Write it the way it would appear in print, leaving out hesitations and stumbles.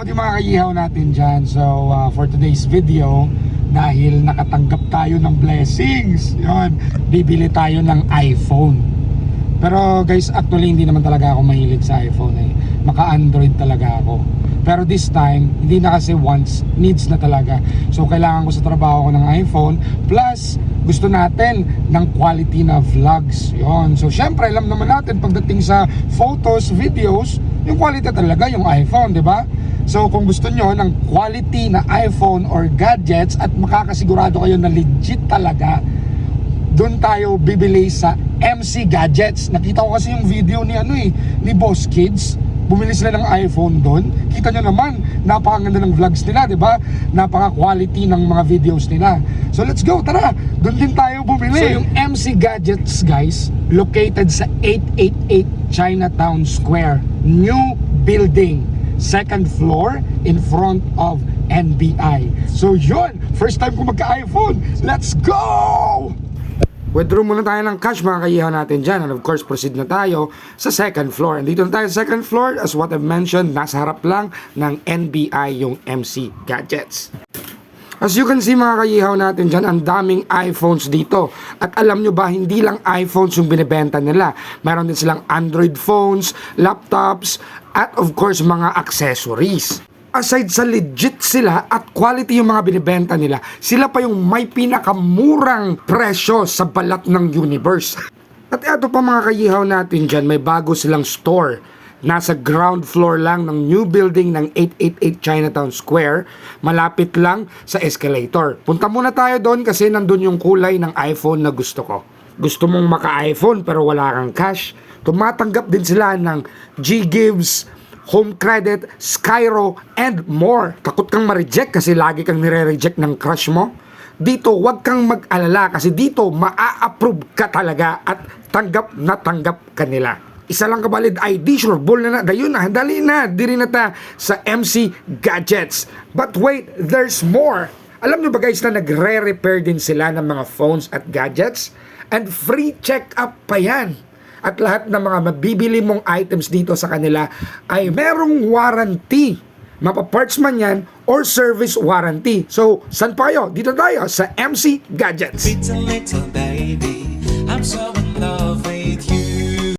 Howdy mga kayihaw natin dyan. So for today's video, dahil nakatanggap tayo ng blessings, yun, bibili tayo ng iPhone. Pero guys, actually hindi naman talaga ako mahilig sa iPhone eh. Maka-Android talaga ako. Pero this time, hindi na kasi wants, needs na talaga. So kailangan ko sa trabaho ko ng iPhone. Plus, gusto natin ng quality na vlogs. Yun. So syempre, alam naman natin pagdating sa photos, videos, yung quality talaga yung iPhone, di ba? So kung gusto nyo ng quality na iPhone or gadgets at makakasigurado kayo na legit talaga, doon tayo bibili sa MC Gadgets. Nakita ko kasi yung video ni Boss Kids. Bumili sila ng iPhone doon. Kita nyo naman, napakaganda ng vlogs nila, di ba? Napaka-quality ng mga videos nila. So let's go, tara! Doon din tayo bumili. So yung MC Gadgets, guys, located sa 888 Chinatown Square. New building. Second floor in front of NBI. So yun, first time ko magka-iPhone. Let's go! Withdraw muna tayo ng cash mga kayihaw natin dyan. And of course, proceed na tayo sa second floor. And dito na tayo sa second floor. As what I've mentioned, nasa harap lang ng NBI yung MC Gadgets. As you can see mga kayihaw natin dyan, ang daming iPhones dito. At alam nyo ba, hindi lang iPhones yung binibenta nila. Meron din silang Android phones, laptops, at of course mga accessories. Aside sa legit sila at quality yung mga binibenta nila, sila pa yung may pinakamurang presyo sa balat ng universe. At ito pa mga kayihaw natin dyan, may bago silang store. Nasa ground floor lang ng new building ng 888 Chinatown Square, malapit lang sa escalator. Punta muna tayo doon kasi nandun yung kulay ng iPhone na gusto ko. Gusto mong maka-iPhone pero wala kang cash? Tumatanggap din sila ng G-Gives, Home Credit, Skyro, and more. Takot kang ma-reject kasi lagi kang nire-reject ng crush mo? Dito, huwag kang mag-alala kasi dito, maa-approve ka talaga at tanggap na tanggap ka nila. Isa lang kabalid ID, sure, ball na dayon na, dali na, diri na ta sa MC Gadgets. But wait, there's more. Alam nyo ba guys na nagre-repair din sila ng mga phones at gadgets? And free check-up pa yan. At lahat ng mga mabibili mong items dito sa kanila ay merong warranty. Mapaparts man yan or service warranty. So, saan pa kayo? Dito tayo sa MC Gadgets. Little baby, I'm so